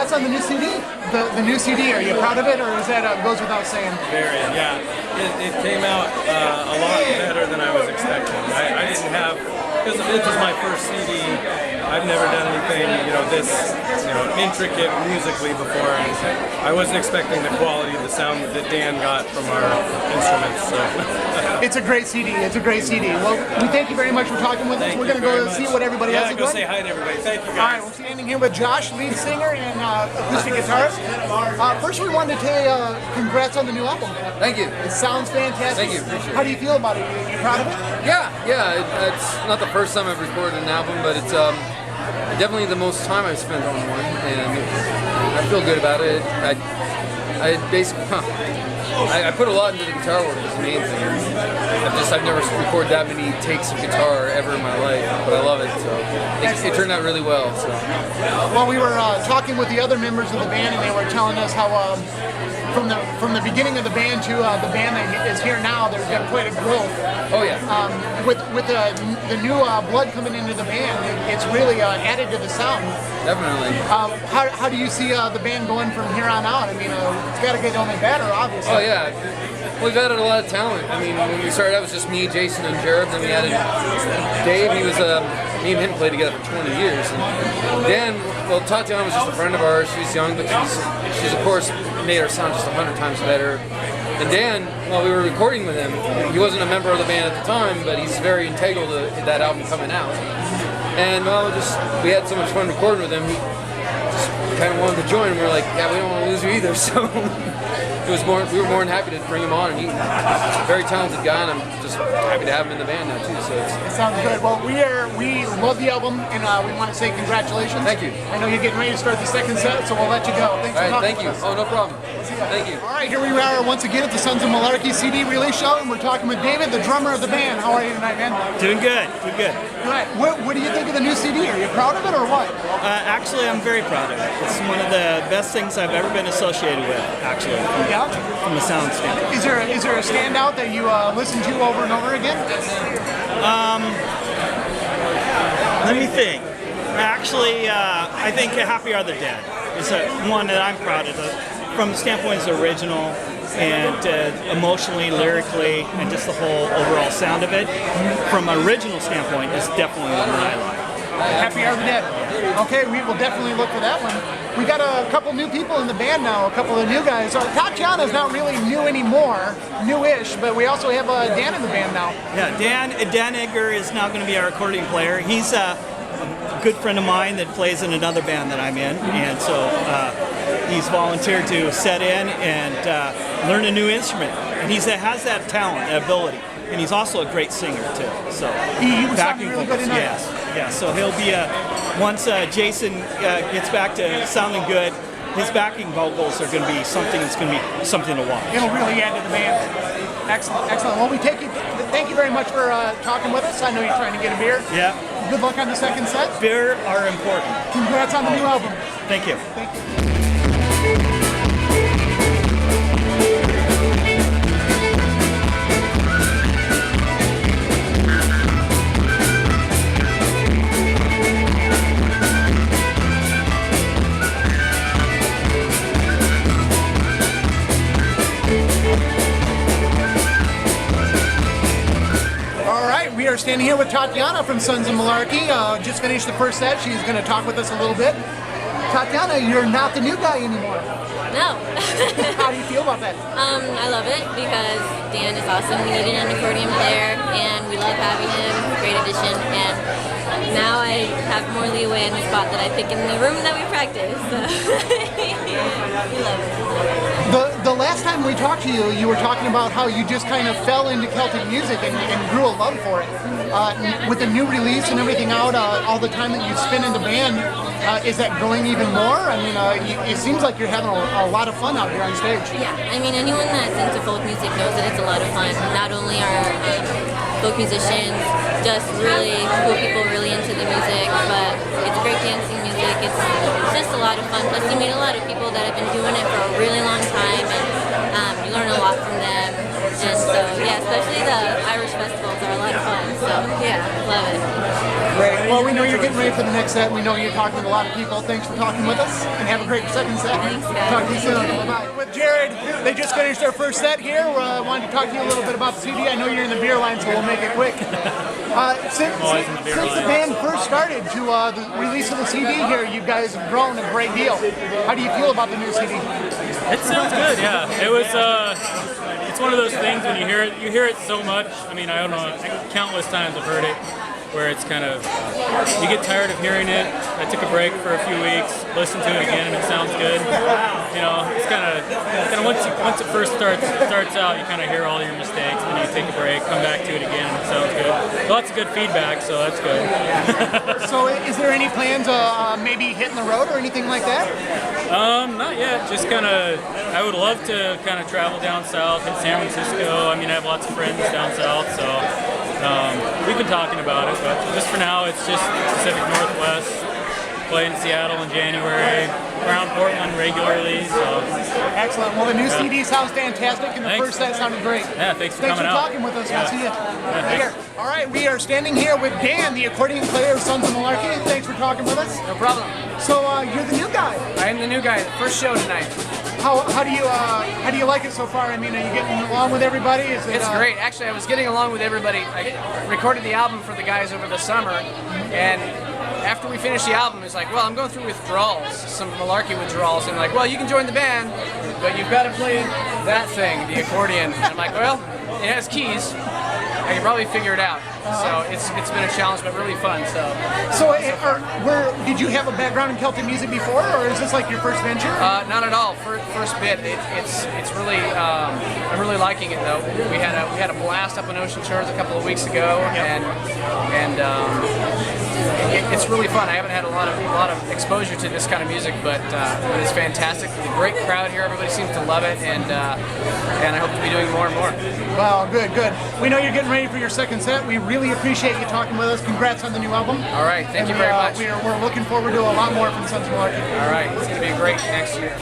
congrats on the new CD. The new CD, are you proud of it, or is that goes without saying? Very, yeah. It came out a lot better than I was expecting. I didn't have, because this was my first CD. I've never done anything, this, intricate musically before, and I wasn't expecting the quality of the sound that Dan got from our instruments. So. It's a great CD. It's a great CD. Well, we thank you very much for talking with us. We're going to go see what everybody else is doing. Yeah, go say hi to everybody. Thank you, guys. All right, we're standing here with Josh, lead singer and acoustic guitarist. First, we wanted to tell you congrats on the new album. Thank you. It sounds fantastic. Thank you. Appreciate it. How do you feel about it? You proud of it? Yeah. It's not the first time I've recorded an album, but it's definitely the most time I've spent on one, and I feel good about it. I basically, I put a lot into the guitar work. Is the main thing. I've never recorded that many takes of guitar ever in my life, but I love it. So it turned out really well. So. Well, we were talking with the other members of the band, and they were telling us how from the beginning of the band to the band that is here now, there's been quite a growth. Oh yeah. With the new blood coming into the band, it's really added to the sound. Definitely. How do you see the band going from here on out? I mean, it's got to get only better, obviously. Oh yeah. We've added a lot of talent. I mean, when we started out, it was just me, Jason, and Jared. Then we added Dave. He was me and him played together for 20 years. And Dan, well, Tatiana was just a friend of ours. She's young, but she's of course made our sound just 100 times better. And Dan, while we were recording with him, he wasn't a member of the band at the time, but he's very integral to that album coming out. And we had so much fun recording with him. He just kind of wanted to join. And we were like, yeah, we don't want to lose you either. So we were more than happy to bring him on. And he's a very talented guy, and I'm just happy to have him in the band now too. So it sounds good. Well, we love the album, and we want to say congratulations. Thank you. I know you're getting ready to start the second set, so we'll let you go. Thanks for thank you. Oh, no problem. Thank you. All right, here we are once again at the Sons of Malarkey CD release show, and we're talking with David, the drummer of the band. How are you tonight, man? Doing good. Good. Good. What do you think of the new CD? Are you proud of it or what? Actually, I'm very proud of it. It's one of the best things I've ever been associated with, actually, from the sound standpoint. Is there a standout that you listen to over and over again? Let me think. Actually, I think Happy Are the Dead is one that I'm proud of. From the standpoint it's original and emotionally, lyrically, and just the whole overall sound of it. From an original standpoint, it's definitely one that I like. Happy Are the Dead. Okay, we will definitely look for that one. We got a couple new people in the band now, a couple of new guys. Tatiana's not really new anymore, newish, but we also have Dan in the band now. Yeah, Dan Edgar is now going to be our accordion player. He's a good friend of mine that plays in another band that I'm in, and so he's volunteered to set in and learn a new instrument. And he has that talent, that ability. And he's also a great singer too. So he was backing really good tonight. Yes. So he'll be once Jason gets back to sounding good, his backing vocals are going to be something that's going to be something to watch. It'll really add to the band. Excellent. Well, thank you very much for talking with us. I know you're trying to get a beer. Yeah. Good luck on the second set. Beer are important. Congrats on the new album. Thank you. Thank you. We are standing here with Tatiana from Sons of Malarkey. Just finished the first set. She's going to talk with us a little bit. Tatiana, you're not the new guy anymore. No. How do you feel about that? I love it because Dan is awesome. We needed an accordion player, and we love having him. Great addition. And now I have more leeway in the spot that I pick in the room that we practice. So. We love it. The last time we talked to you, you were talking about how you just kind of fell into Celtic music and grew a love for it. With the new release and everything out, all the time that you spend in the band, is that growing even more? I mean, it seems like you're having a lot of fun out here on stage. Yeah, I mean, anyone that's into folk music knows that it's a lot of fun. Not only are folk musicians just really cool people really into the music, but it's great dancing music. It's just a lot of fun. Plus, you meet a lot of people that have been doing it for a really long time, and you learn a lot from them. And so, yeah, especially the Irish festivals are a lot of fun. So, yeah, love it. Great. Well, we know you're getting ready for the next set. We know you're talking with a lot of people. Thanks for talking with us, and have a great second set. Thanks, guys. Talk to you soon. Bye-bye. With Jared, they just finished their first set here. I wanted to talk to you a little bit about the CD. I know you're in the beer line, so we'll make it quick. Since the band first started to the release of the CD here, you guys have grown a great deal. How do you feel about the new CD? It sounds good, yeah. It was, it's one of those things when you hear it so much. I mean, I don't know, countless times I've heard it, where it's kind of, you get tired of hearing it. I took a break for a few weeks, listened to it again, and it sounds good. You know, it's kind of once it first starts out, you kind of hear all your mistakes, then you take a break, come back to it again, and it sounds good. Lots of good feedback, so that's good. So, is there any plans maybe hitting the road or anything like that? Not yet. Just kind of, I would love to kind of travel down south, hit San Francisco. I mean, I have lots of friends down south, so we've been talking about it. But just for now, it's just Pacific Northwest. Play in Seattle in January, around Portland regularly. So excellent. Well, the new CD sounds fantastic, and the first set sounded great. Yeah, thanks for coming out. Talking with us. Yeah. We'll see you. Yeah, Take care. All right, we are standing here with Dan, the accordion player of Sons of Malarkey. Thanks for talking with us. No problem. So you're the new guy. I am the new guy. The first show tonight. How do you like it so far? I mean, are you getting along with everybody? It's great. Actually, I was getting along with everybody. I recorded the album for the guys over the summer, and after we finished the album, it's like, well, I'm going through withdrawals, some Malarkey withdrawals, and like, well, you can join the band, but you've got to play that thing, the accordion. And I'm like, well, it has keys. I can probably figure it out. So it's been a challenge, but really fun. So did you have a background in Celtic music before, or is this like your first venture? Not at all. First bit. It's really I'm really liking it though. We had a blast up on Ocean Shores a couple of weeks ago, and it's really fun. I haven't had a lot of exposure to this kind of music, but it's fantastic. A great crowd here. Everybody seems to love it, and I hope to be doing more and more. Wow, good. We know you're getting ready for your second set. We really appreciate you talking with us. Congrats on the new album. All right, thank you very much. We're looking forward to a lot more from Sons of Malarkey. All right, it's going to be great next year.